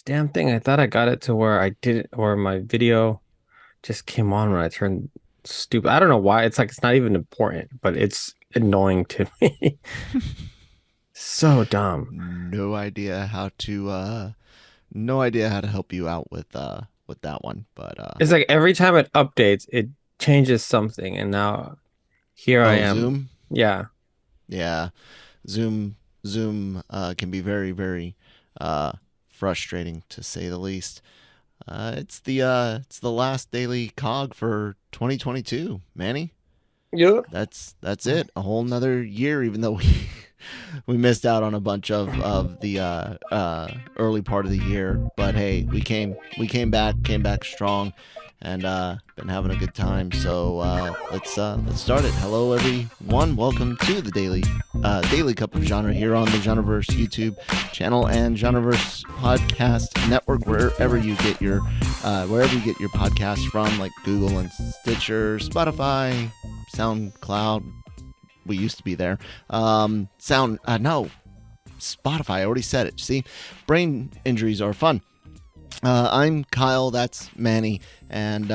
damn thing. I thought I got it to where I didn't, or my video just came on when I turned stupid. I don't know why. It's like it's not even important, but it's annoying to me. So dumb. No idea how to no idea how to help you out with that one. But It's like every time it updates, it changes something, and now here I oh, am. Zoom? Yeah. Yeah. Zoom Zoom can be very uh frustrating to say the least. It's the last daily cog for 2022, Manny. Yeah. That's it. A whole nother year, even though we we missed out on a bunch of the early part of the year. But hey, we came back strong, and been having a good time. So let's start it. Hello everyone, welcome to the daily cup of genre here on the Genreverse YouTube channel and Genreverse podcast network, wherever you get your podcasts from, like Google and Stitcher, Spotify, SoundCloud. We used to be there. No, Spotify. I already said it. See, brain injuries are fun. I'm Kyle. That's Manny. And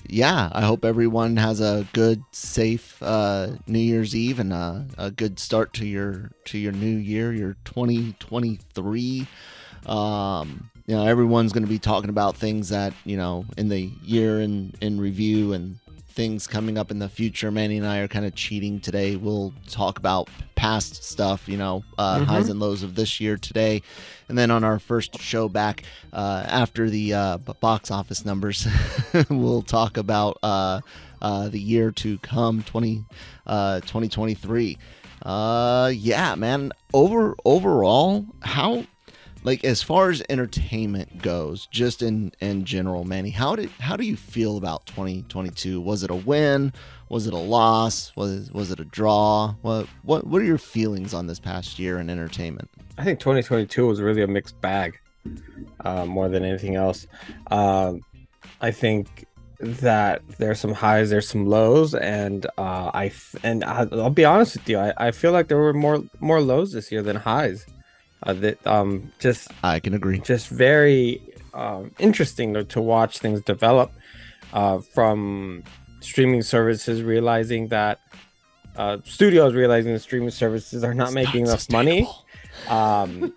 yeah, I hope everyone has a good, safe New Year's Eve and a good start to your new year, your 2023. Everyone's going to be talking about things that in the year in review and things coming up in the future. Manny and I are kind of cheating today. We'll talk about past stuff, highs and lows of this year today. And then on our first show back after the box office numbers, we'll talk about the year to come, 2023. Yeah, man. Overall, how, like, as far as entertainment goes, just in general, Manny, how do you feel about 2022? Was it a win? Was it a loss? Was it a draw? What are your feelings on this past year in entertainment? I think 2022 was really a mixed bag, more than anything else. I think that there's some highs, there's some lows, and I'll be honest with you, I feel like there were more lows this year than highs. That just I can agree. just very interesting to watch things develop, from streaming services realizing that studios realizing the streaming services are not It's making not enough money. sustainable. Um,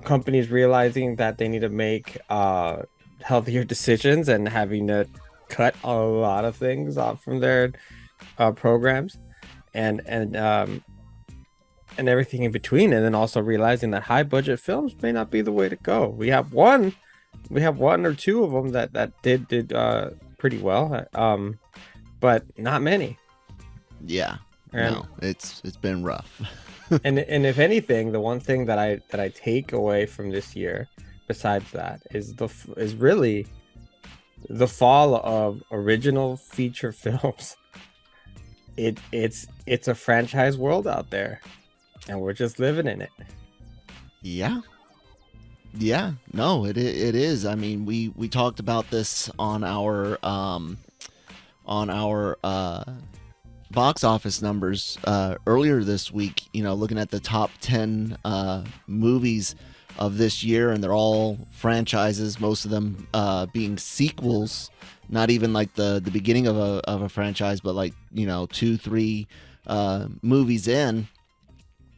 companies realizing that they need to make healthier decisions and having to cut a lot of things off from their programs, and and everything in between, and then also realizing that high budget films may not be the way to go. We have one or two of them that did pretty well, but not many. Yeah. And No, it's been rough. and if anything, the one thing that I take away from this year, besides that, is really the fall of original feature films. It's a franchise world out there, and we're just living in it. Yeah. Yeah, no, it is. I mean, we talked about this on our box office numbers earlier this week. Looking at the top 10 movies of this year, and they're all franchises. Most of them being sequels, not even like the beginning of a franchise, but like 2-3 movies in.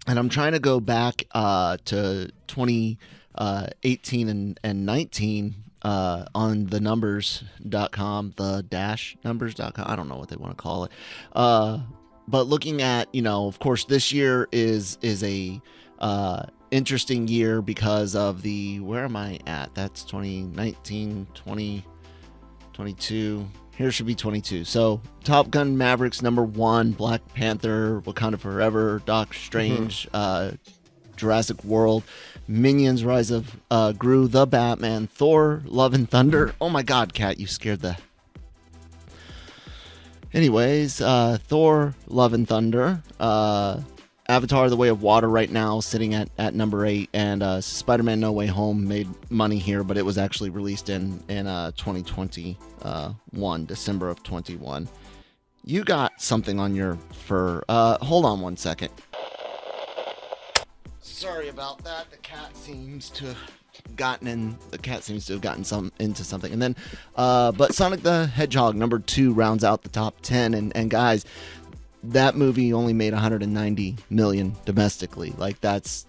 And I'm trying to go back to 2018 and 19 on the numbers.com, the dash numbers.com. I don't know what they want to call it. But looking at, of course, this year is a interesting year because of where am I at? That's 2019, 2022. Here should be 22. So Top Gun Mavericks #1, Black Panther, Wakanda Forever, Doctor Strange, Jurassic World, Minions: Rise of Gru, The Batman, Thor: Love and Thunder. Oh my God, Cat, you scared the. Anyways, Thor: Love and Thunder, Avatar: The Way of Water right now sitting at number 8, and Spider-Man: No Way Home made money here, but it was actually released in 2021, December of 21. You got something on your fur. Hold on one second. Sorry about that. The cat seems to the cat seems to have gotten into something. And then but Sonic the Hedgehog #2 rounds out the top 10, and guys, that movie only made 190 million domestically. Like that's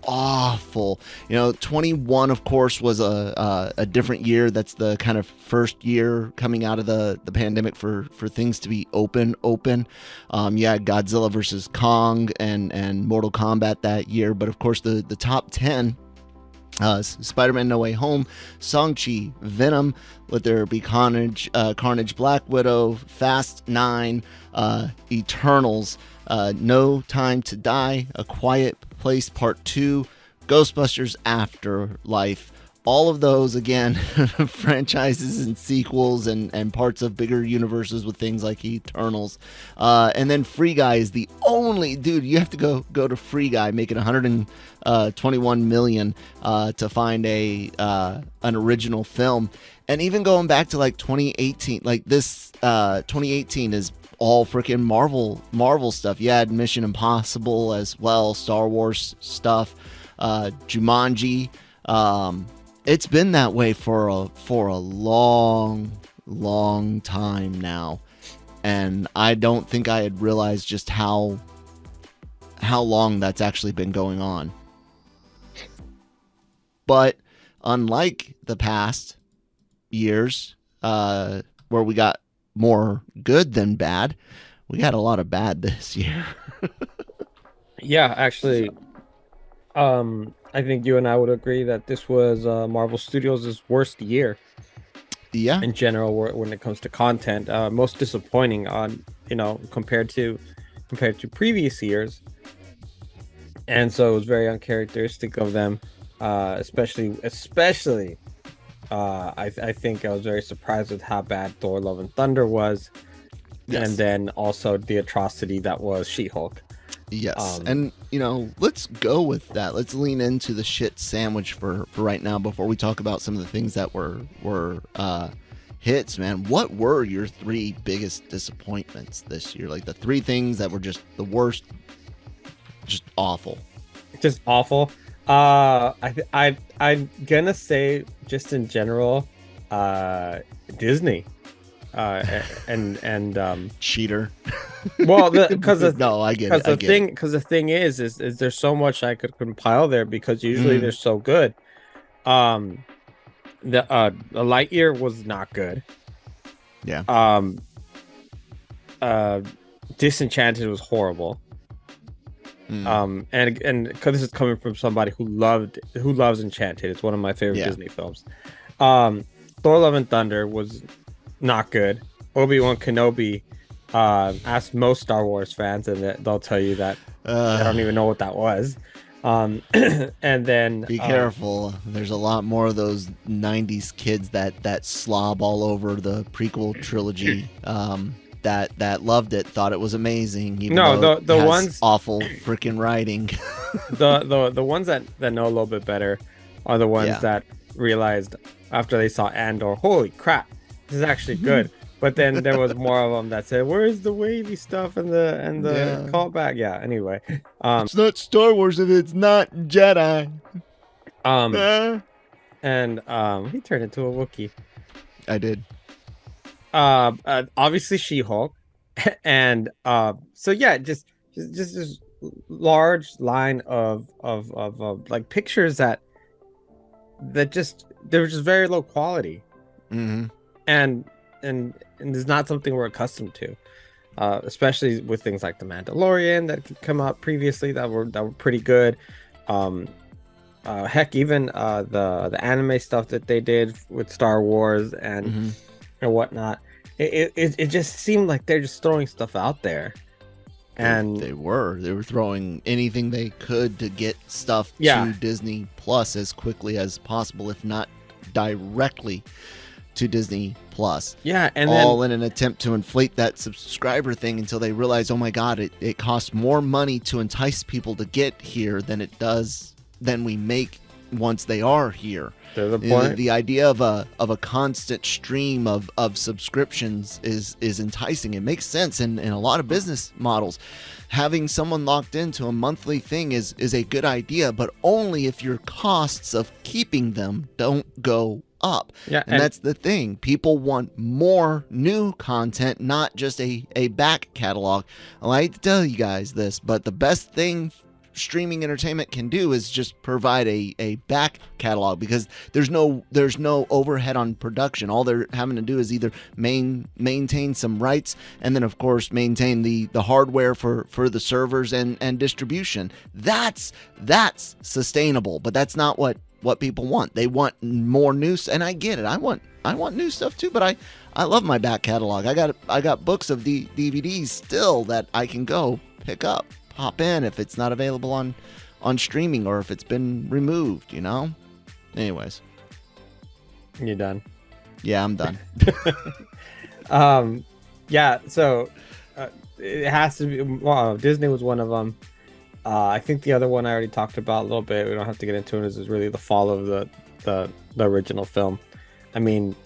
awful. 21 of course was a different year. That's the kind of first year coming out of the pandemic for things to be open. You had Godzilla versus Kong and Mortal Kombat that year, but of course the top 10, Spider-Man No Way Home, Shang-Chi, Venom, Let There Be Carnage, Black Widow, Fast 9, Eternals, No Time to Die, A Quiet Place Part 2, Ghostbusters Afterlife. All of those, again, franchises and sequels and parts of bigger universes with things like Eternals. And then Free Guy is the only, dude, you have to go to Free Guy, making 121 million to find an original film. And even going back to like 2018, like this 2018 is all freaking Marvel stuff. You had Mission Impossible as well, Star Wars stuff, Jumanji. It's been that way for a long time now, and I don't think I had realized just how long that's actually been going on. But unlike the past years, where we got more good than bad, we got a lot of bad this year. Yeah, actually, I think you and I would agree that this was Marvel Studios' worst year. Yeah. In general, when it comes to content, most disappointing on compared to previous years, and so it was very uncharacteristic of them. Especially, I think I was very surprised with how bad Thor: Love and Thunder was, yes. And then also the atrocity that was She-Hulk. Yes, and let's go with that. Let's lean into the shit sandwich for right now before we talk about some of the things that were hits, man. What were your 3 biggest disappointments this year? Like the 3 things that were just the worst, just awful. Just awful. I'm gonna say just in general, Disney. And cheater. Well, because no, I get it. Because the thing is there's so much I could compile there, because usually they're so good. The Lightyear was not good. Yeah. Disenchanted was horrible. And because this is coming from somebody who loves Enchanted, it's one of my favorite Disney films. Thor: Love and Thunder was not good. Obi-Wan Kenobi, ask most Star Wars fans, and they'll tell you that I don't even know what that was. And then be careful. There's a lot more of those 90s kids that slob all over the prequel trilogy. That loved it, thought it was amazing. Even though the ones awful freaking writing. the ones that know a little bit better are the ones that realized after they saw Andor, holy crap, this is actually good. But then there was more of them that said, "Where's the wavy stuff and the callback?" Yeah. Anyway, it's not Star Wars if it's not Jedi. And he turned into a Wookiee. I did. Obviously She-Hulk, and so yeah, just this large line of like pictures that just they were just very low quality. And it's not something we're accustomed to, especially with things like The Mandalorian that could come out previously that were pretty good. Heck, even the anime stuff that they did with Star Wars and whatnot, it just seemed like they're just throwing stuff out there. And they were throwing anything they could to get stuff to Disney Plus as quickly as possible, if not directly to Disney Plus. Yeah, and all in an attempt to inflate that subscriber thing until they realize, oh my god, it costs more money to entice people to get here than we make once they are here. There's a point. The idea of a constant stream of subscriptions is enticing. It makes sense in a lot of business models. Having someone locked into a monthly thing is a good idea, but only if your costs of keeping them don't go up. Yeah, and that's the thing. People want more new content, not just a back catalog. I like to tell you guys this, but the best thing streaming entertainment can do is just provide a back catalog, because there's no overhead on production. All they're having to do is either maintain some rights, and then of course maintain the hardware for the servers and distribution. That's sustainable, but that's not what people want. They want more news, and I get it. I want new stuff too, but I love my back catalog. I got books of DVDs still that I can go pick up, hop in if it's not available on streaming, or if it's been removed, you know? Anyways. You done? Yeah, I'm done. Yeah, so it has to be, well, Disney was one of them. I think the other one I already talked about a little bit. We don't have to get into it. Is really the fall of the original film. I mean,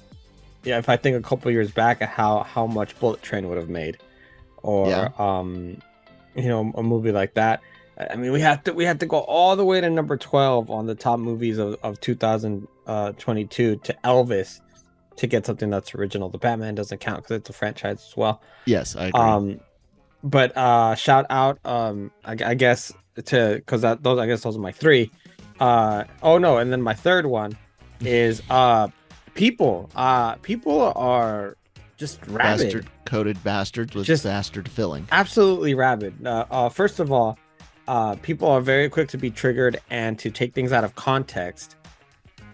yeah, if I think a couple years back at how much Bullet Train would have made, or you know, a movie like that. I mean, we have to go all the way to number 12 on the top movies of 2022 to Elvis to get something that's original. The Batman doesn't count because it's a franchise as well. Yes, I agree. But shout out, I guess because those are my three. Oh no, and then my third one is people are just rabid. Bastard-coated bastards with just bastard filling. Absolutely rabid. First of all, people are very quick to be triggered and to take things out of context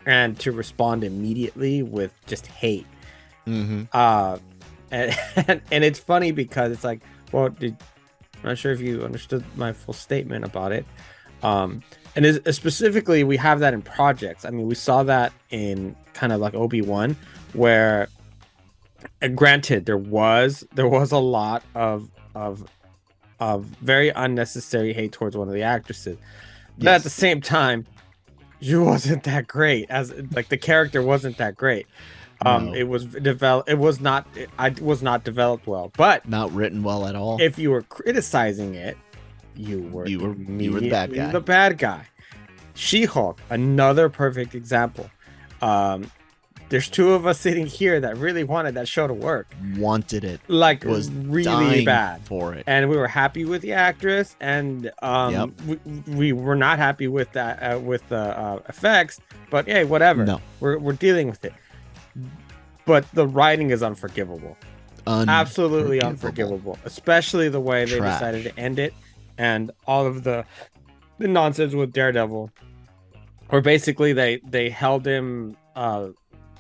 and to respond immediately with just hate. Mm-hmm. And it's funny because it's like, well, I'm not sure if you understood my full statement about it. And specifically, we have that in projects. I mean, we saw that in kind of like Obi-Wan, where, granted, there was a lot of very unnecessary hate towards one of the actresses, but at the same time, she wasn't that great. As like the character wasn't that great. No. It was developed. It was not developed well, but not written well at all. If you were criticizing it, you were the bad guy. The bad guy. She-Hulk, another perfect example. There's two of us sitting here that really wanted that show to work. Wanted it. Like, was really bad for it. And we were happy with the actress, and we were not happy with that with the effects. But hey, whatever. No. We're dealing with it. But the writing is unforgivable. Absolutely unforgivable. Especially the way they decided to end it, and all of the nonsense with Daredevil, or basically they held him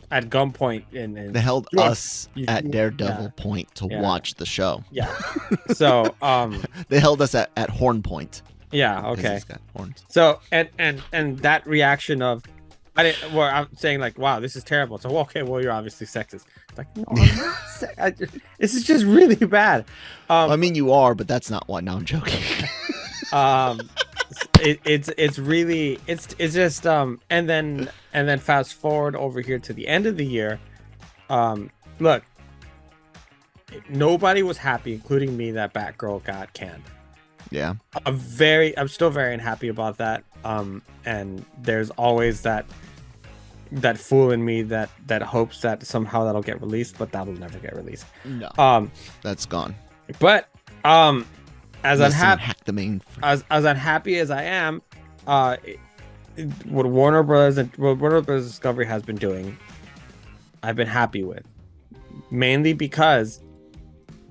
at gunpoint, and they held us at Daredevil point to watch the show. Yeah. So they held us at horn point. Yeah. Okay. He's got horns. So and that reaction of I'm saying like, wow, this is terrible. So okay, well, you're obviously sexist. Like, no, I'm not this is just really bad. I mean, you are, but that's not why. No, I'm joking. It's really just and then fast forward over here to the end of the year. Look, nobody was happy, including me, that Batgirl got canned. Yeah. I'm still very unhappy about that. And there's always that fool in me that hopes that somehow that'll get released, but that'll never get released. No. That's gone. But as unhappy as unhappy as I am, what Warner Bros. Discovery has been doing, I've been happy with, mainly because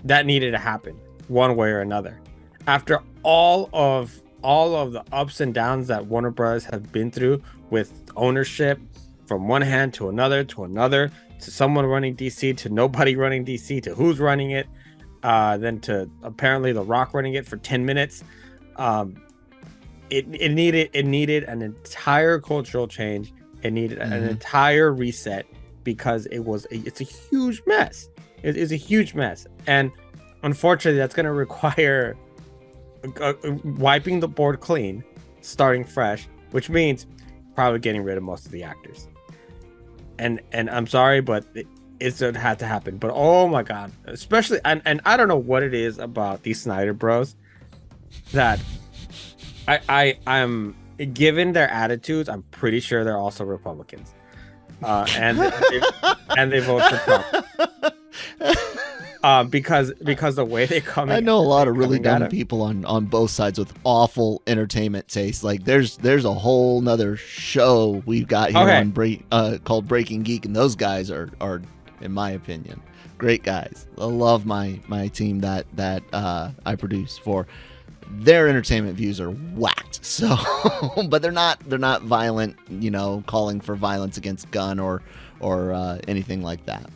that needed to happen one way or another. After all of the ups and downs that Warner Bros. Have been through with ownership, from one hand to another, to someone running DC, to nobody running DC, to who's running it, then to apparently The Rock running it for 10 minutes. It needed an entire cultural change. It needed an entire reset, because it's a huge mess. It is a huge mess, and unfortunately, that's going to require wiping the board clean, starting fresh, which means probably getting rid of most of the actors. And I'm sorry, but it had to happen. But oh my god, especially and I don't know what it is about these Snyder Bros that I'm given their attitudes, I'm pretty sure they're also Republicans, and they vote for Trump. Because the way they come, I know a lot of really dumb people on both sides with awful entertainment taste. Like there's a whole nother show we've got here on called Breaking Geek, and those guys are in my opinion great guys. I love my team that I produce for. Their entertainment views are whacked. So, but they're not violent. Calling for violence against gun or anything like that.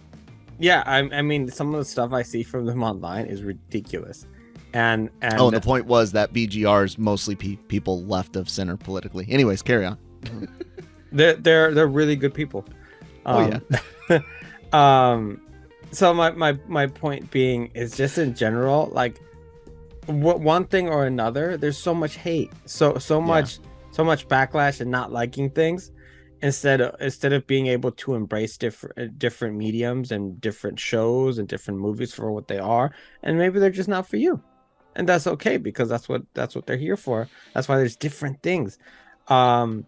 Yeah, I mean, some of the stuff I see from them online is ridiculous, and the point was that BGR is mostly people left of center politically. Anyways, carry on. they're really good people. Yeah. So my point being is just in general, like, one thing or another, there's so much hate, so much backlash and not liking things. Instead of being able to embrace different mediums and different shows and different movies for what they are, and maybe they're just not for you, and that's okay, because that's what they're here for. That's why there's different things, and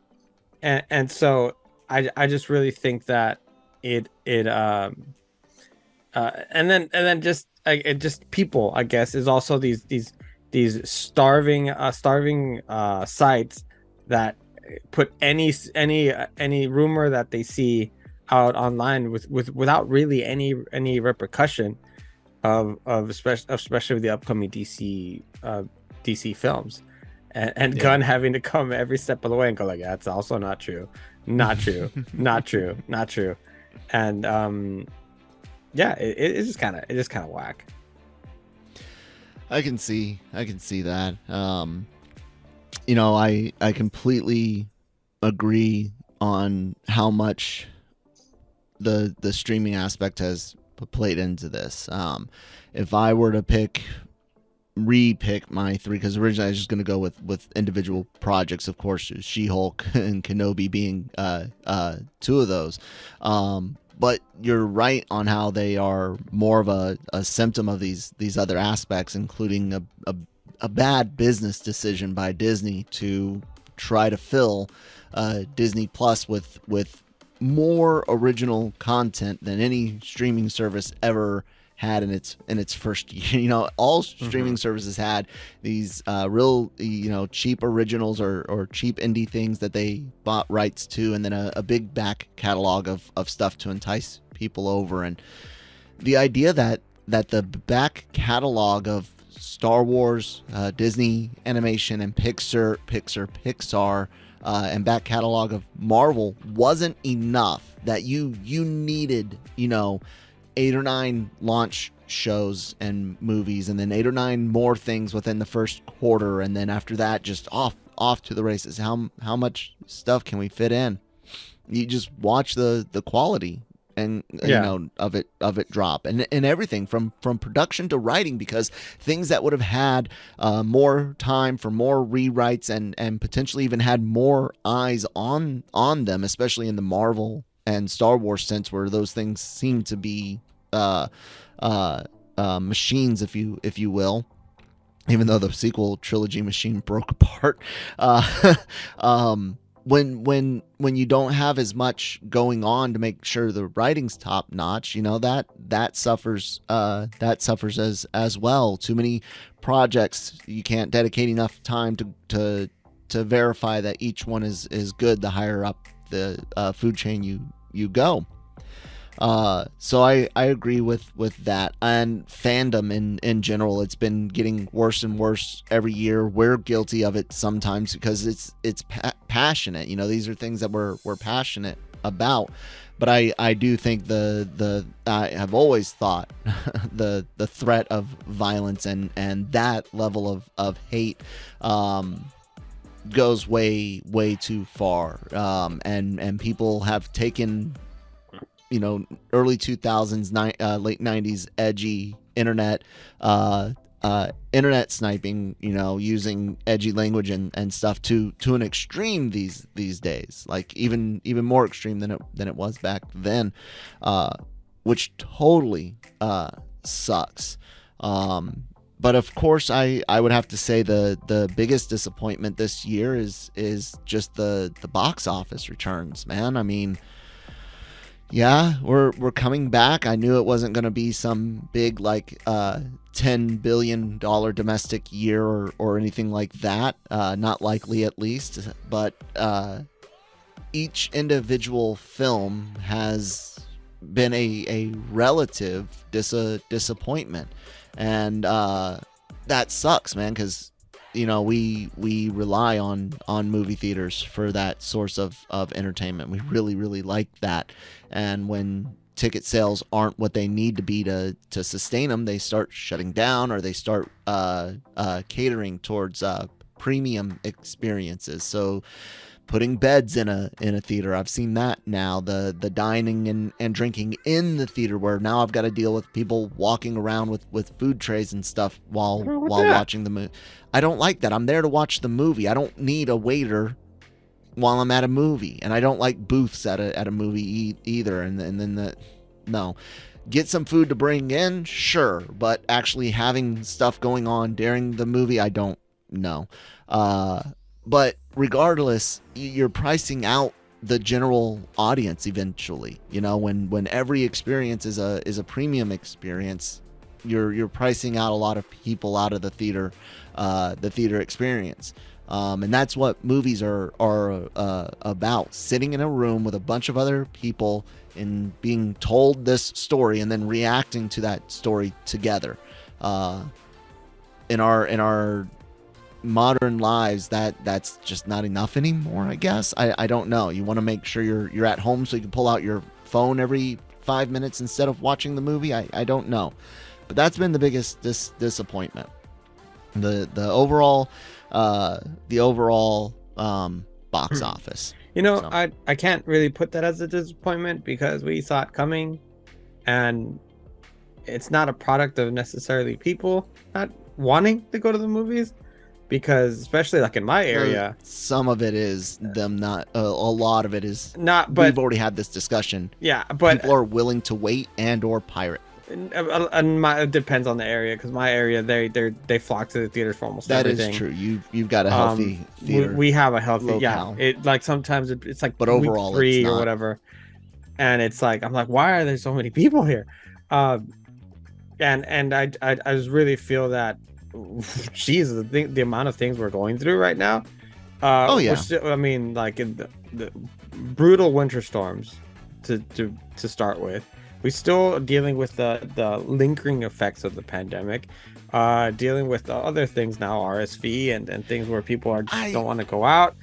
so I just really think that and then just people, I guess, is also these starving sites that put any rumor that they see out online without really any repercussion of especially the upcoming DC films, and Gunn having to come every step of the way and go like, that's also not true, not true. And it's just kind of whack. I can see that. I completely agree on how much the streaming aspect has played into this. If I were to re-pick my three, because originally I was just going to go with individual projects, of course, She-Hulk and Kenobi being two of those. But you're right on how they are more of a symptom of these other aspects, including a bad business decision by Disney to try to fill Disney Plus with more original content than any streaming service ever had in its first year. All streaming services had these real cheap originals or cheap indie things that they bought rights to, and then a big back catalog of stuff to entice people over. And the idea that the back catalog of Star Wars, Disney Animation, and Pixar, and back catalog of Marvel wasn't enough, that you needed 8 or 9 launch shows and movies, and then 8 or 9 more things within the first quarter, and then after that just off to the races. How much stuff can we fit in? You just watch the quality and of it drop, and everything from production to writing, because things that would have had more time for more rewrites and potentially even had more eyes on them, especially in the Marvel and Star Wars sense, where those things seem to be machines, if you will, even though the sequel trilogy machine broke apart. When you don't have as much going on to make sure the writing's top notch, that suffers as well. Too many projects, you can't dedicate enough time to verify that each one is good the higher up the food chain you go. So I agree with that. And fandom in general, it's been getting worse and worse every year. We're guilty of it sometimes because it's passionate. These are things that we're passionate about. But I do think I have always thought the threat of violence and that level of hate goes way too far. And people have taken early 2000s, late 90s edgy internet internet sniping, using edgy language and stuff to an extreme these days, like even more extreme than it was back then, which totally sucks. But of course, I would have to say the biggest disappointment this year is just the box office returns, man. I mean, yeah, we're coming back. I knew it wasn't going to be some big like $10 billion domestic year or anything like that. Not likely, at least. But each individual film has been a relative disappointment, and that sucks, man, because we rely on movie theaters for that source of entertainment. We really like that, and when ticket sales aren't what they need to be to sustain them, they start shutting down, or they start catering towards premium experiences. So putting beds in a theater, I've seen that now. The dining and drinking in the theater, where now I've got to deal with people walking around with food trays and stuff while watching the movie. I don't like that. I'm there to watch the movie. I don't need a waiter while I'm at a movie, and I don't like booths at a movie either. And then no, get some food to bring in, sure, but actually having stuff going on during the movie, I don't know. But regardless, you're pricing out the general audience eventually. When every experience is a premium experience, you're pricing out a lot of people out of the theater experience. And that's what movies are about: sitting in a room with a bunch of other people and being told this story, and then reacting to that story together. In our modern lives, that's just not enough anymore, I guess. I don't know. You want to make sure you're at home so you can pull out your phone every 5 minutes instead of watching the movie. I don't know, but that's been the biggest disappointment. The overall box office. So. I can't really put that as a disappointment, because we saw it coming, and it's not a product of necessarily people not wanting to go to the movies. Because especially like in my area, some of it is them not. A lot of it is not. But we've already had this discussion. Yeah, but people are willing to wait and/or pirate. And it depends on the area, because my area they flock to the theaters for almost everything. That is true. You've got a healthy theater. We have a healthy locale. Yeah. It like sometimes it's like, but overall, week 3 it's not. Or whatever, and it's like, I'm like, why are there so many people here? And I just really feel that. Jesus, the amount of things we're going through right now. Oh yeah. I mean, like in the brutal winter storms to start with. We're still dealing with the lingering effects of the pandemic. Dealing with the other things now, RSV and things where people don't want to go out.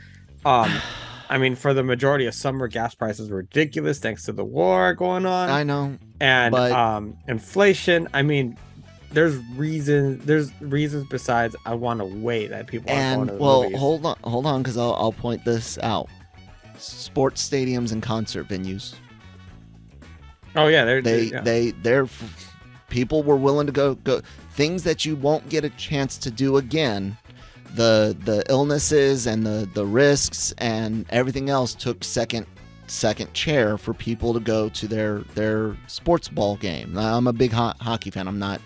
I mean, for the majority of summer, gas prices were ridiculous thanks to the war going on. I know. And inflation. I mean, there's reasons besides I want to wait that people aren't going to the movies. Hold on, because I'll point this out. Sports stadiums and concert venues. Oh yeah, they're people were willing to go things that you won't get a chance to do again. The illnesses and the risks and everything else took second chair for people to go to their sports ball game. Now, I'm a big hockey fan. I'm not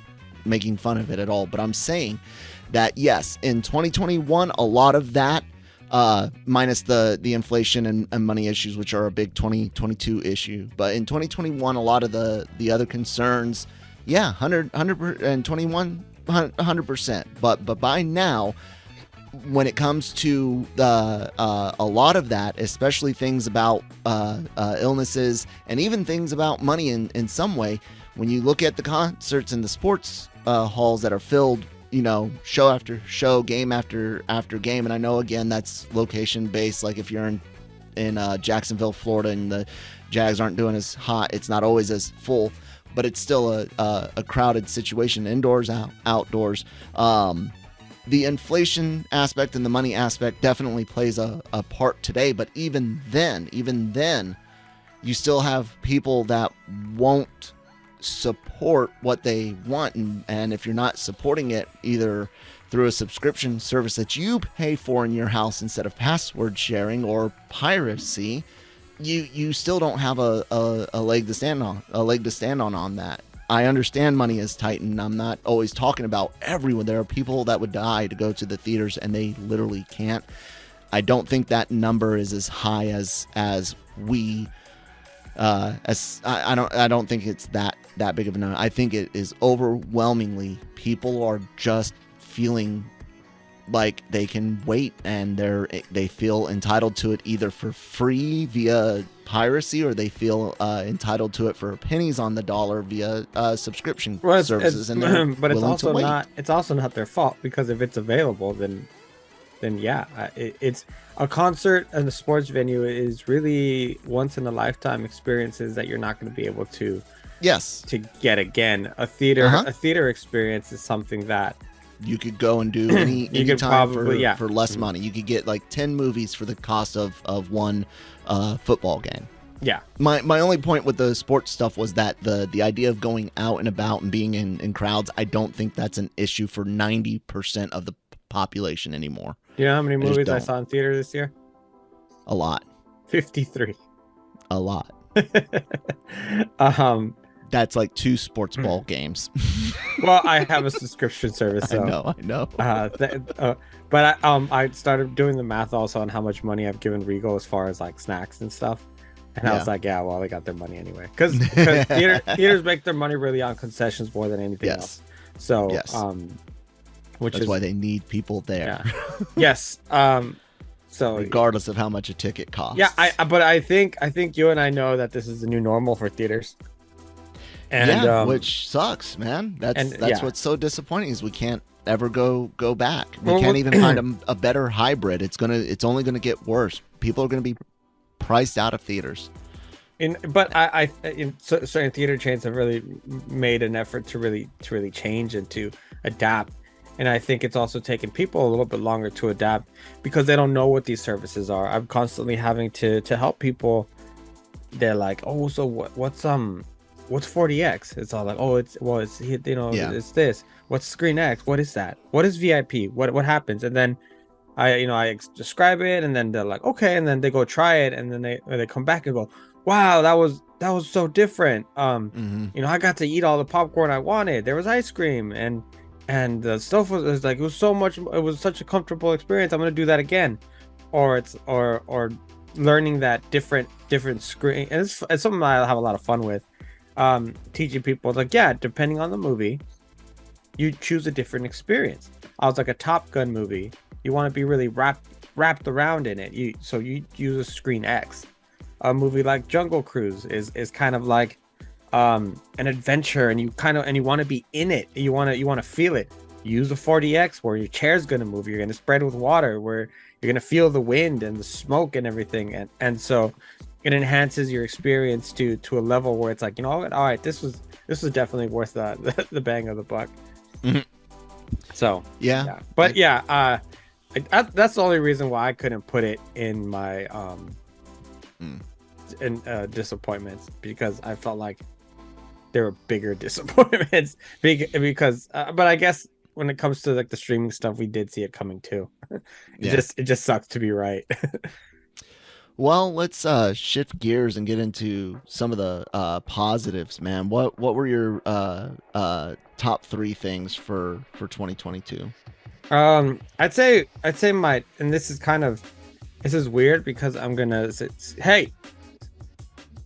making fun of it at all, but I'm saying that yes, in 2021, a lot of that, minus the inflation and money issues, which are a big 2022 issue, but in 2021, a lot of the other concerns, 100%, but by now, when it comes to a lot of that, especially things about illnesses and even things about money in some way, when you look at the concerts and the sports halls that are filled, show after show, game after game, and I know again that's location based. Like if you're in Jacksonville, Florida, and the Jags aren't doing as hot, it's not always as full, but it's still a crowded situation, indoors, outdoors. The inflation aspect and the money aspect definitely plays a part today, but even then, you still have people that won't support what they want, and if you're not supporting it either through a subscription service that you pay for in your house instead of password sharing or piracy, you still don't have a leg to stand on that. I understand money is tight, and I'm not always talking about everyone. There are people that would die to go to the theaters and they literally can't. I don't think that number is as high as we I don't think it's that big of a number. I think it is overwhelmingly people are just feeling like they can wait, and they feel entitled to it either for free via piracy, or they feel entitled to it for pennies on the dollar via subscription services. But it's also not their fault, because if it's available, then yeah, it's a concert and a sports venue is really once in a lifetime experiences that you're not going to be able to get again. A theater experience is something that you could go and do any time for less money. You could get like 10 movies for the cost of one football game. Yeah. My only point with the sports stuff was that the idea of going out and about and being in crowds, I don't think that's an issue for 90% of the population anymore. Do you know how many movies I saw in theater this year? A lot. 53. A lot. That's like 2 sports ball games. Well, I have a subscription service. So, I know. But I started doing the math also on how much money I've given Regal as far as like snacks and stuff. And I was like, yeah, well, they got their money anyway. Because theaters make their money really on concessions more than anything else. So, that's why they need people there. Yeah. Yes. So regardless of how much a ticket costs. Yeah, but I think you and I know that this is the new normal for theaters. And which sucks, man. That's what's so disappointing is we can't ever go back. We can't even find a better hybrid. It's only gonna get worse. People are gonna be priced out of theaters. But certain theater chains have really made an effort to really change and to adapt. And I think it's also taken people a little bit longer to adapt because they don't know what these services are. I'm constantly having to help people. They're like, oh, so what's 40X? It's all like, oh, it's this. What's Screen X? What is that? What is VIP? What happens? And then I describe it, and then they're like, okay, and then they go try it, and then they come back and go, wow, that was so different. I got to eat all the popcorn I wanted. There was ice cream, and the stuff was like, it was such a comfortable experience. I'm gonna do that again. Or learning that different screen, and it's something I have a lot of fun with. Teaching people, like, yeah, depending on the movie, you choose a different experience. I was like, a Top Gun movie, you want to be really wrapped around in it, you use a Screen X. A movie like Jungle Cruise is kind of like an adventure, and you want to be in it, you want to feel it. Use a 40X where your chair's going to move, you're going to spread with water, where you're going to feel the wind and the smoke and everything, and so it enhances your experience to a level where it's like, you know what, all right, this was definitely worth the bang of the buck. Mm-hmm. So but that's the only reason why I couldn't put it in my disappointments, because I felt like there were bigger disappointments because but I guess when it comes to like the streaming stuff, we did see it coming too. It just sucks to be right. Well, let's shift gears and get into some of the positives, man. What were your top 3 things for 2022? I'd say my, and this is weird because I'm gonna say, hey,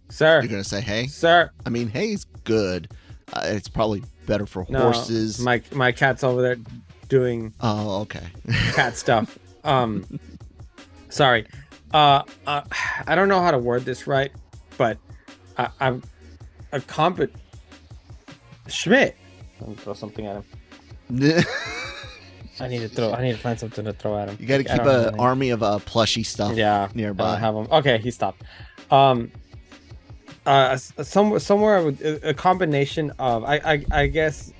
sir. You're gonna say hey, sir. I mean, hey's good. It's probably better for horses. My cat's over there doing cat stuff. Sorry. I don't know how to word this right, but I'm a Schmidt. Let me throw something at him. I need to find something to throw at him. You got to keep an army of plushy stuff nearby. I have him. Okay, he stopped. Somewhere with a combination of I guess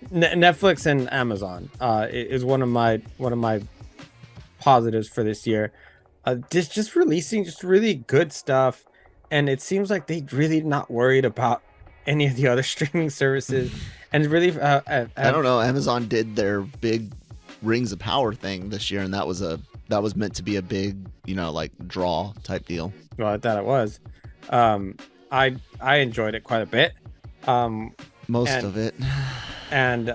Netflix and Amazon is one of my positives for this year. Just releasing just really good stuff. and it seems like they really not worried about any of the other streaming services, and really I don't know. Amazon did their big Rings of Power thing this year, and that was meant to be a big, like draw type deal. well, I thought it was. I enjoyed it quite a bit. Most of it. And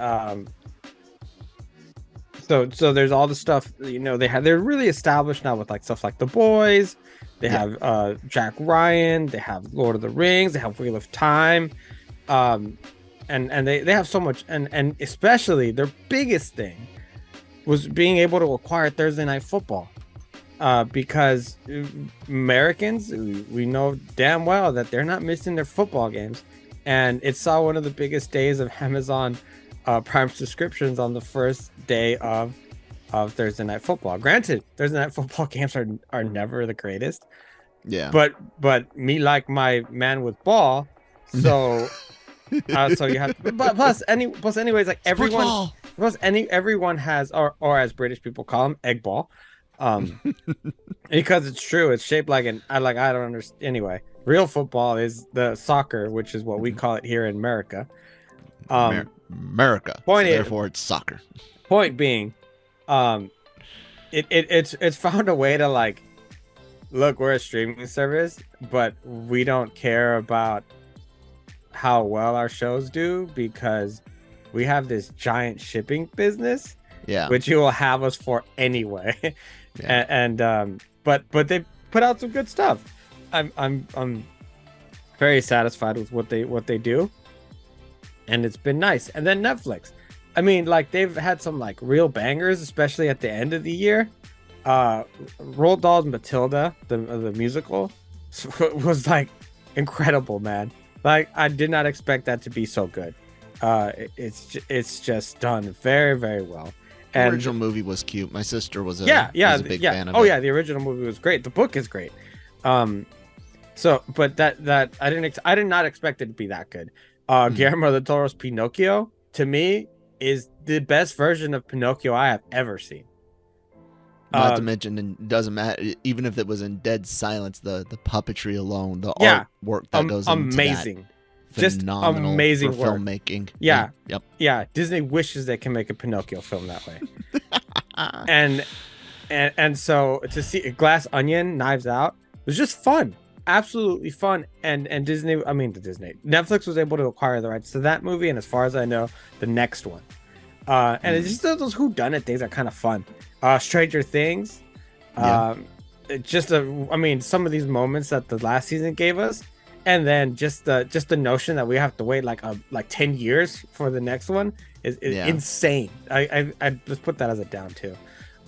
so there's all the stuff, they're really established now with like stuff like The Boys. They have Jack Ryan, they have Lord of the Rings, they have Wheel of Time. And they have so much, and especially their biggest thing was being able to acquire Thursday Night Football. Because Americans, we know damn well that they're not missing their football games. And it saw one of the biggest days of Amazon Prime subscriptions on the first day of Thursday Night Football. Granted, Thursday Night Football games are never the greatest. Yeah. But me like my man with ball, so so you have to, but plus anyways, like everyone has, or as British people call them, egg ball. Because it's true, it's shaped like I don't understand. Anyway, real football is the soccer, which is what we call it here in America. America. Therefore, it's soccer. Point being, it's found a way to like, look, we're a streaming service, but we don't care about how well our shows do because we have this giant shipping business, which you will have us for anyway. Yeah. But they put out some good stuff. I'm very satisfied with what they do, and it's been nice. And then Netflix, I mean, like they've had some like real bangers, especially at the end of the year. Roald Dahl's Matilda, the musical, was like incredible, man. Like I did not expect that to be so good. It's just done very, very well. The original movie was cute. My sister was a big fan of it. Oh yeah, the original movie was great. The book is great. But that I did not expect it to be that good. Guillermo del Toro's Pinocchio, to me, is the best version of Pinocchio I have ever seen. Not to mention, it doesn't matter, even if it was in dead silence, the puppetry alone, the artwork that goes into that. Just amazing for work. filmmaking. Yeah. Yep. Yeah. Disney wishes they can make a Pinocchio film that way. and so to see Glass Onion, Knives Out was just fun. Absolutely fun. And Netflix was able to acquire the rights to that movie, and as far as I know, the next one. And it's just those whodunit things are kind of fun. Stranger Things. Some of these moments that the last season gave us. And then just the notion that we have to wait like 10 years for the next one is insane. I just put that as a down too.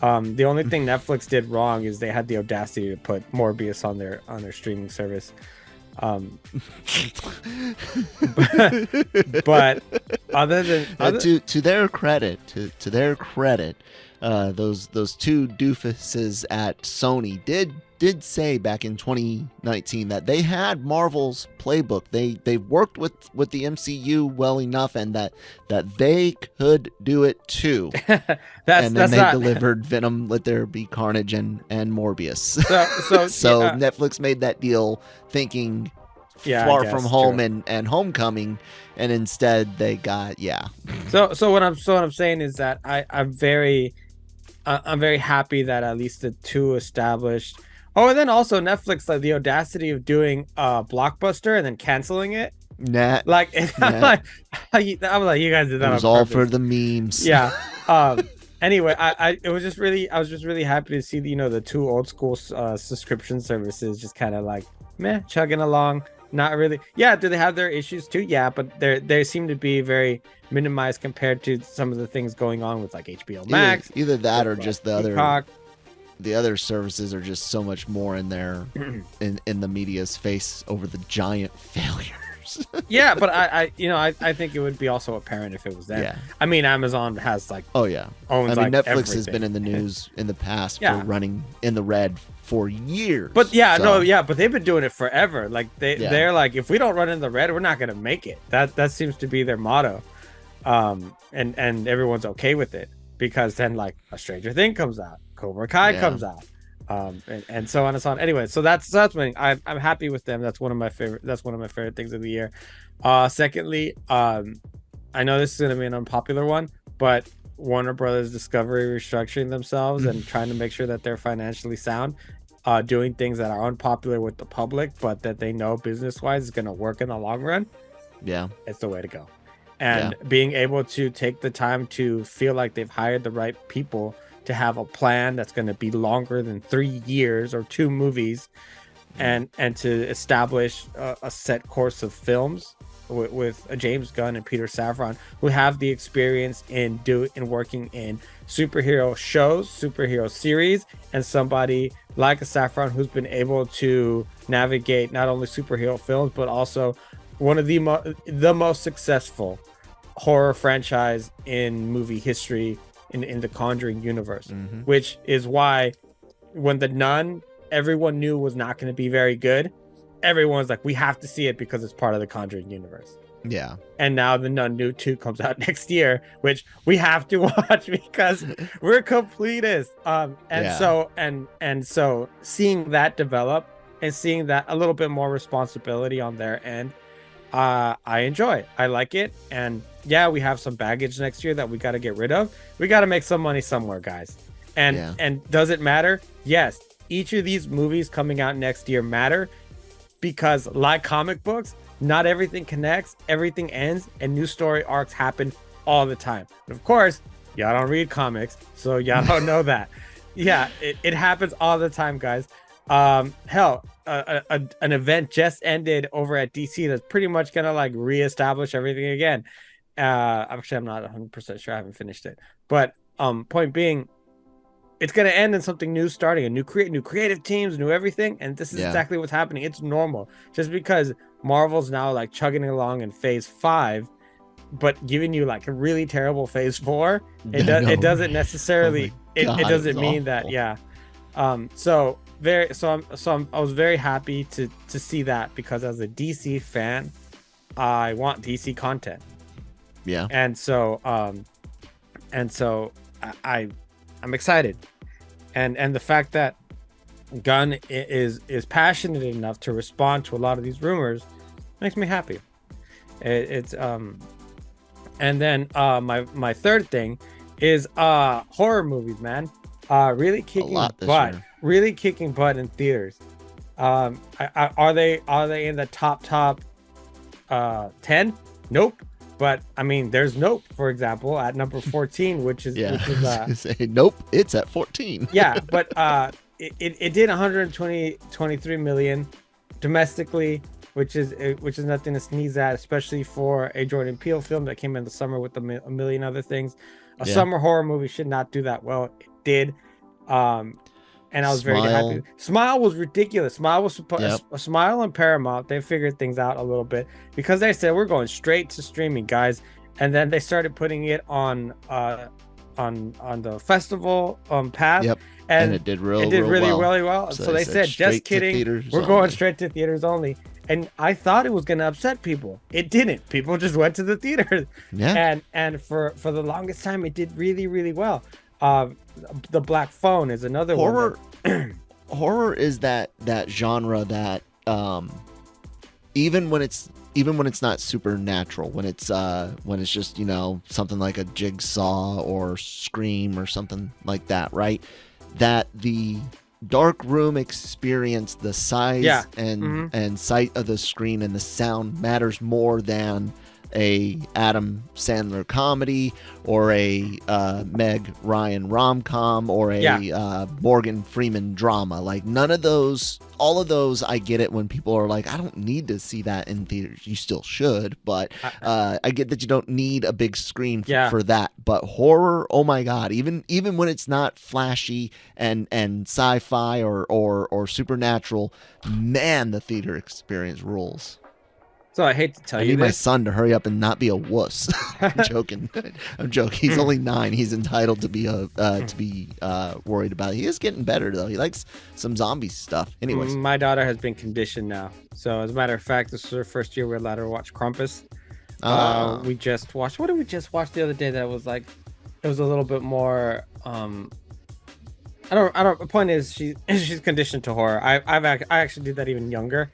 The only thing Netflix did wrong is they had the audacity to put Morbius on their streaming service. But other than to their credit, those two doofuses at Sony did say back in 2019 that they had Marvel's playbook. They worked with the MCU well enough, and that they could do it too. They delivered Venom, Let There Be Carnage, and Morbius. So Netflix made that deal thinking Far From Home and Homecoming, and instead they got So what I'm saying is that I'm very happy that at least the two established. Oh, and then also Netflix, like the audacity of doing Blockbuster and then canceling it. I'm like, you guys did that. It was all for the memes. Yeah. Anyway, I was just really happy to see the two old school subscription services just kind of like chugging along. Not really. Yeah. Do they have their issues too? Yeah, but they seem to be very minimized compared to some of the things going on with like HBO Max. Either that or just the D-COG. The other services are just so much more in their in the media's face over the giant failures. Yeah, but I think it would be also apparent if it was them. Yeah. I mean, Amazon has like owns Netflix everything. has been in the news in the past for running in the red for years. But but they've been doing it forever. Like they're like, if we don't run in the red, we're not gonna make it. That seems to be their motto. And everyone's okay with it because then like a Stranger Thing comes out. Cobra Kai comes out. And so on and so on. Anyway, so that's me. I'm happy with them. That's one of my favorite things of the year. Secondly, I know this is going to be an unpopular one, but Warner Brothers Discovery restructuring themselves and trying to make sure that they're financially sound, doing things that are unpopular with the public, but that they know business wise is going to work in the long run. Yeah, it's the way to go. And being able to take the time to feel like they've hired the right people to have a plan that's going to be longer than 3 years or 2 movies, and to establish a set course of films with James Gunn and Peter Safran, who have the experience in working in superhero shows, superhero series, and somebody like a Safran who's been able to navigate not only superhero films but also one of the most successful horror franchise in movie history in the Conjuring universe, which is why when The Nun, everyone knew was not going to be very good. Everyone's like, we have to see it because it's part of the Conjuring universe. Yeah. And now The Nun 2 comes out next year, which we have to watch because we're completists. So seeing that develop and seeing that a little bit more responsibility on their end, I enjoy it. I like it. And yeah, we have some baggage next year that we got to get rid of. We got to make some money somewhere, guys. And does it matter? Yes. Each of these movies coming out next year matter because, like comic books, not everything connects, everything ends, and new story arcs happen all the time. But of course, y'all don't read comics, so y'all don't know that. Yeah, it happens all the time, guys. Hell, an event just ended over at DC that's pretty much gonna like reestablish everything again. Actually, I'm not 100% sure. I haven't finished it, but point being, it's going to end in something new starting, a new creative teams, new everything. And this is exactly what's happening. It's normal. Just because Marvel's now like chugging along in phase 5, but giving you like a really terrible phase 4, it doesn't necessarily, it doesn't mean that. Yeah. I was very happy to see that because as a DC fan, I want DC content. Yeah. And so I'm excited, and the fact that Gunn is passionate enough to respond to a lot of these rumors makes me happy. And then my third thing is horror movies, man. Really kicking butt. Really kicking butt in theaters. Are they in the top 10? Nope. But I mean, there's Nope, for example, at number 14, which is Nope, it's at 14. Yeah, but it did 123 million domestically, which is nothing to sneeze at, especially for a Jordan Peele film that came in the summer with a million other things. A summer horror movie should not do that well. It did. And I was very happy. Smile was ridiculous. Smile was Smile and Paramount. They figured things out a little bit because they said we're going straight to streaming, guys. And then they started putting it on the festival path. Yep. And it did really well. So they said, just kidding. We're going straight to theaters only. And I thought it was going to upset people. It didn't. People just went to the theaters. Yeah. And for the longest time, it did really, really well. The Black Phone is another horror. One. Horror is that genre that even when it's not supernatural, when it's just, you know, something like a Jigsaw or Scream or something like that, right? That the dark room experience, the size and sight of the screen and the sound matters more than a Adam Sandler comedy or a Meg Ryan rom-com or a Morgan Freeman drama. Like none of those, all of those, I get it when people are like, I don't need to see that in theaters. You still should, but I get that you don't need a big screen for that. But horror, oh my God, even when it's not flashy and sci-fi or supernatural, man, the theater experience rules. So I hate to tell you I need my son to hurry up and not be a wuss. I'm joking. He's only 9. He's entitled to be worried about it. He is getting better though. He likes some zombie stuff. Anyways, my daughter has been conditioned now. So as a matter of fact, this was her first year we allowed her to watch Krampus. We just watched. What did we just watch the other day? That was like, it was a little bit more. I don't. The point is, she's conditioned to horror. I actually did that even younger.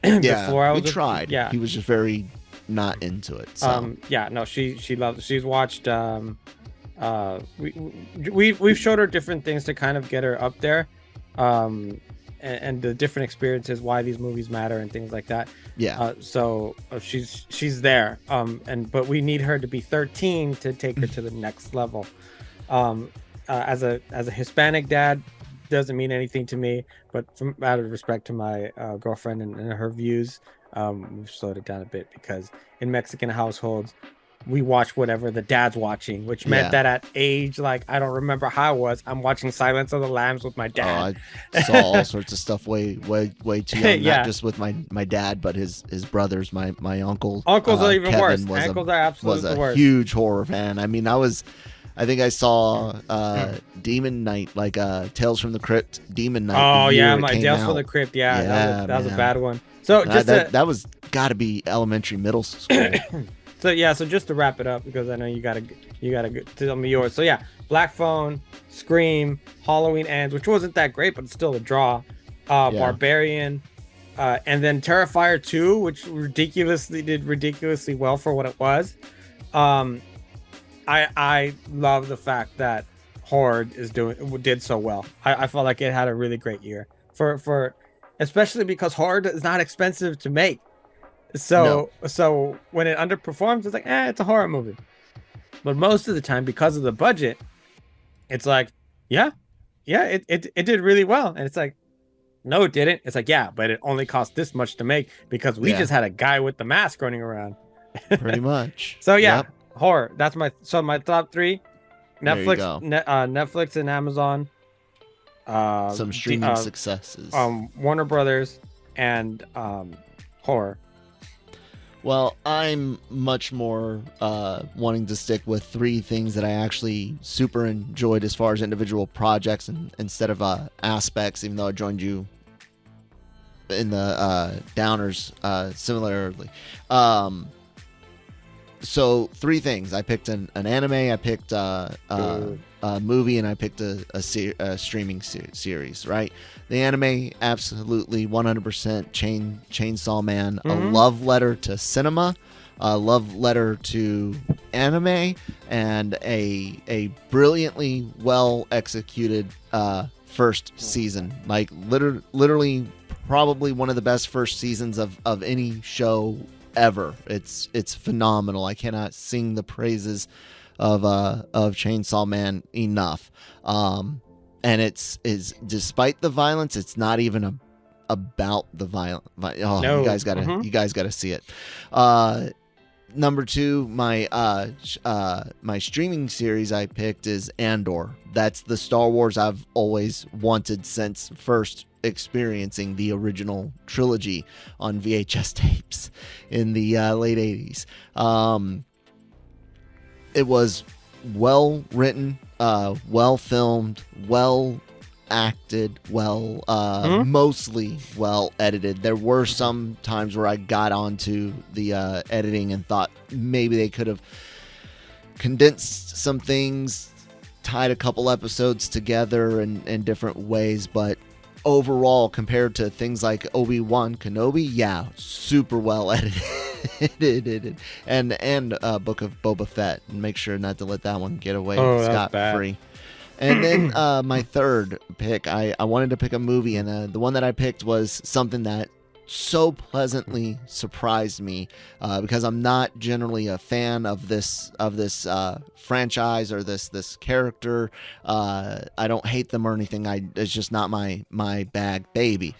Yeah, Before I we was tried. yeah. He was just very not into it. So Yeah, no, she loves. She's watched. We we've showed her different things to kind of get her up there, and the different experiences, why these movies matter, and things like that. yeah, So she's there. But we need her to be 13 to take her to the next level. As a Hispanic dad, doesn't mean anything to me, but from out of respect to my girlfriend and her views, we've slowed it down a bit, because in Mexican households we watch whatever the dad's watching, which meant yeah. that at age, like, I don't remember how I was, I'm watching Silence of the Lambs with my dad. I saw all sorts of stuff way too young. Not Yeah, just with my dad, but his brothers. My uncle, uncles are even worse. Kevin, Uncles are was absolutely a the worst. huge horror fan. I mean, I think I saw Demon Night, like Tales from the Crypt, Demon Night. Oh the year yeah, it my came Tales from out. the Crypt. Yeah, Yeah, that was a man. bad one. So just that was got to be elementary, middle school. so yeah, so just to wrap it up, because I know you gotta tell me yours. So yeah, Black Phone, Scream, Halloween Ends, which wasn't that great, but it's still a draw. Yeah. Barbarian, and then Terrifier 2, which did ridiculously well for what it was. I love the fact that horror did so well. I felt like it had a really great year for especially because horror is not expensive to make. No. So when it underperforms, it's like, it's a horror movie. But most of the time, because of the budget, it's like, yeah, it did really well. And it's like, no, it didn't. It's like, yeah, but it only cost this much to make because we just had a guy with the mask running around. Pretty much. So yeah, Yep. horror. That's my top three: There you Netflix, go. Netflix and Amazon. Some streaming successes. Warner Brothers, and horror. Well, I'm much more wanting to stick with three things that I actually super enjoyed as far as individual projects instead of aspects, even though I joined you in the downers similarly. So three things. I picked an anime, I picked a movie, and I picked a streaming series, right? The anime, absolutely 100% Chainsaw Man, a love letter to cinema, a love letter to anime, and a brilliantly well executed first season. Like literally probably one of the best first seasons of any show ever. It's phenomenal. I cannot sing the praises of Chainsaw Man enough. And it's despite the violence, it's not even about the violence. Oh, no. You guys gotta see it. Number two, my streaming series I picked is Andor. That's the Star Wars I've always wanted since first experiencing the original trilogy on VHS tapes in the late 80s. It was well written, well filmed, well acted, mostly well edited. There were some times where I got onto the editing and thought maybe they could have condensed some things, tied a couple episodes together in different ways, but overall, compared to things like Obi-Wan Kenobi, yeah, super well edited. and Book of Boba Fett, and make sure not to let that one get away scot-free. And then my third pick, I wanted to pick a movie, and the one that I picked was something that so pleasantly surprised me because I'm not generally a fan of this franchise or this character. I don't hate them or anything. It's just not my bag, baby.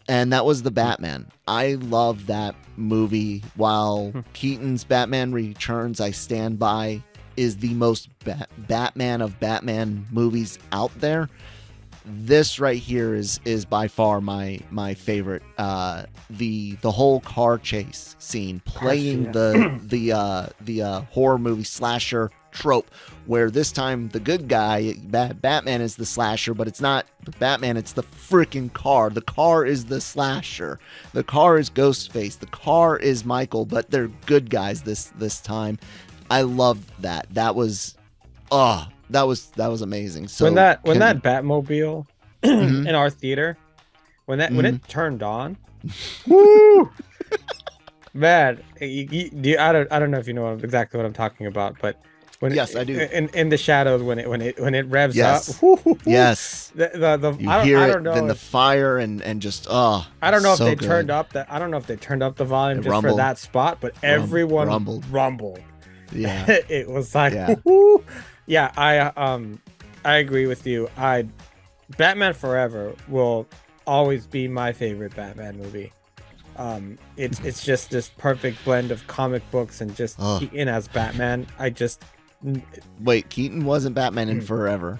And that was The Batman. I love that movie. While Keaton's Batman Returns, I stand by, is the most Batman of Batman movies out there. This right here is by far my favorite. The whole car chase scene, playing the horror movie slasher trope, where this time the good guy, Batman, is the slasher, but it's not Batman, it's the freaking car. The car is the slasher. The car is Ghostface. The car is Michael, but they're good guys this time. I loved that. That was that was amazing. So when that Batmobile Mhm, in our theater, when mhm. it turned on, woo, man, I don't know if you know exactly what I'm talking about, but when Yes, I do. in the shadows when it revs up, Yes, whoo, hoo, hoo, yes. the You hear I it, don't then know the if fire and just I don't it's know if so they turned good. up the I don't know if they turned up the volume It just for rumbled, that spot, but everyone rumbled. rumbled. Yeah, It was like, yeah. woo. Yeah, I agree with you. I Batman Forever will always be my favorite Batman movie. It's just this perfect blend of comic books and just Oh, Keaton as Batman. I just wait, Keaton wasn't Batman in Forever.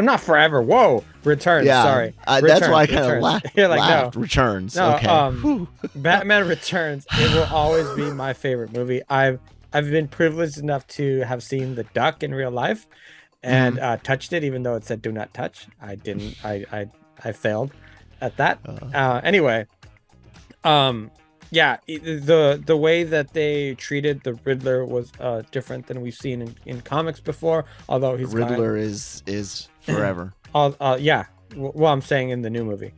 not Forever. Whoa, Returns. Yeah, Sorry, that's why I kind of Returns. You're like, no, laughed. Returns. no. Okay. Whew. Batman Returns. It will always be my favorite movie. I've been privileged enough to have seen the Duck in real life and Mhm. touched it, even though it said "do not touch." I didn't. I failed at that. Uh, Anyway, yeah, the way that they treated the Riddler was different than we've seen in comics before. Although he's Riddler is Forever. yeah. Well, I'm saying in the new movie.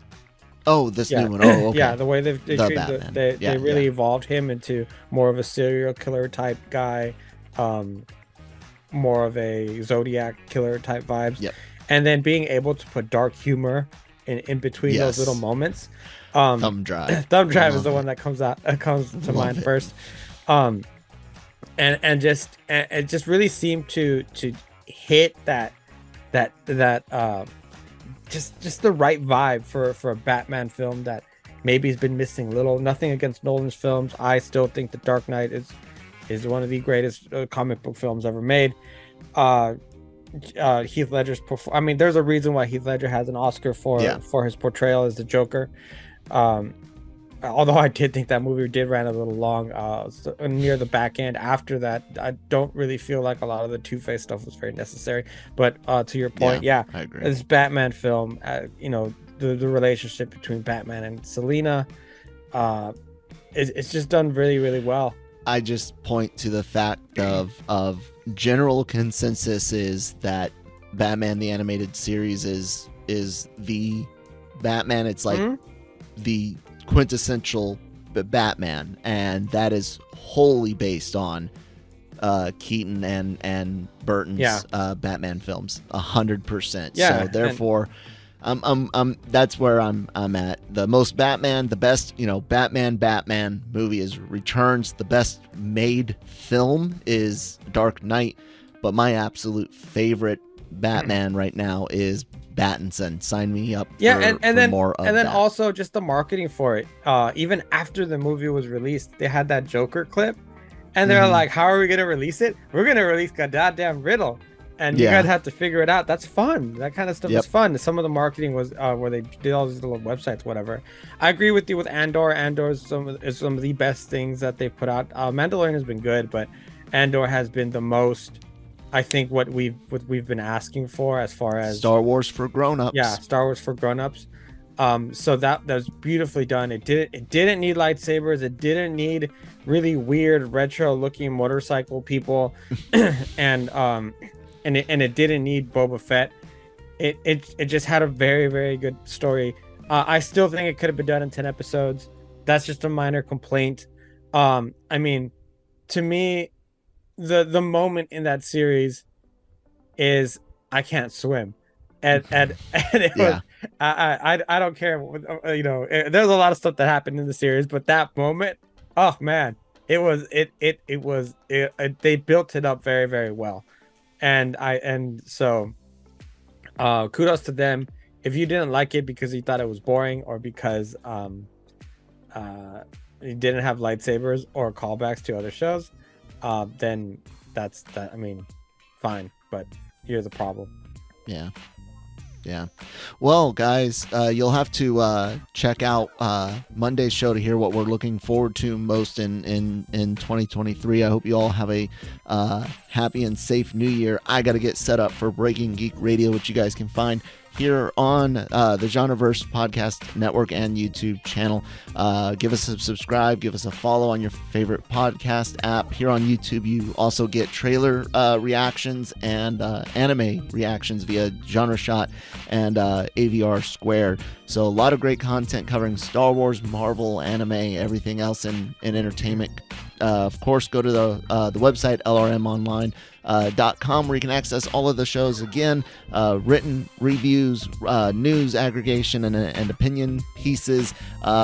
Oh, this Yeah, new one. Oh, yeah. okay. The way they The treated Batman. they Yeah, really yeah. evolved him into more of a serial killer type guy, um, more of a Zodiac killer type vibes, Yep. and then being able to put dark humor in between those little Yes. moments. Thumb drive. Thumb Drive is Love the it. one that comes to Love mind it. first. Um, and just it just really seemed to hit that just the right vibe for a Batman film that maybe has been missing a little. Nothing against Nolan's films. I still think The Dark Knight is one of the greatest comic book films ever made. Uh, Heath Ledger's I mean, there's a reason why Heath Ledger has an Oscar Yeah. for his portrayal as the Joker. Um, Although I did think that movie did run a little long near the back end. After that, I don't really feel like a lot of the Two-Face stuff was very necessary. But to your Yeah, point, yeah, I agree. this Batman film, the relationship between Batman and Selina, it's just done really, really well. I just point to the fact of general consensus is that Batman the Animated Series is the Batman. It's like the quintessential Batman, and that is wholly based on Keaton and Burton's Batman films, 100%. Yeah, so therefore, that's where I'm at. The most Batman, the best, Batman movie is Returns. The best made film is Dark Knight, but my absolute favorite Batman right now is Battinson. Sign me up for, and then more of and then that. also just the marketing for it. Even after the movie was released, they had that Joker clip, and they're like, "How are we gonna release it? We're gonna release a goddamn riddle, and you guys have to figure it out." That's fun. That kind of stuff is fun. Some of the marketing was where they did all these little websites, whatever. I agree with you with Andor. Andor is some of the best things that they've put out. Mandalorian has been good, but Andor has been the most. I think what we've been asking for as far as Star Wars for grown-ups. Yeah, Star Wars for grown-ups. So that was beautifully done. It didn't need lightsabers. It didn't need really weird retro looking motorcycle people, and it didn't need Boba Fett. It just had a very, very good story. I still think it could have been done in 10 episodes. That's just a minor complaint. I mean, to me, the moment in that series is I can't swim, and it was I don't care, there's a lot of stuff that happened in the series, but that moment, oh man, it was they built it up very, very well, and so kudos to them. If you didn't like it because you thought it was boring or because you didn't have lightsabers or callbacks to other shows, then that's that. I mean, fine, but here's the problem. Yeah. Well, guys, you'll have to check out Monday's show to hear what we're looking forward to most in 2023. I hope you all have a happy and safe new year. I got to get set up for Breaking Geek Radio, which you guys can find here on the Genreverse Podcast Network and YouTube channel. Give us a subscribe, give us a follow on your favorite podcast app. Here on YouTube, you also get trailer reactions and anime reactions via Genre Shot and AVR Squared. So a lot of great content covering Star Wars, Marvel, anime, everything else in entertainment. Of course, go to the website lrmonline.com where you can access all of the shows again, written reviews, news aggregation and opinion pieces,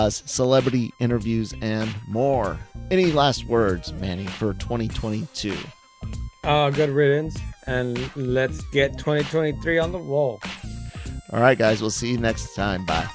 celebrity interviews, and more. Any last words, Manny, for 2022? Good riddance, and let's get 2023 on the roll. All right, guys, we'll see you next time. Bye.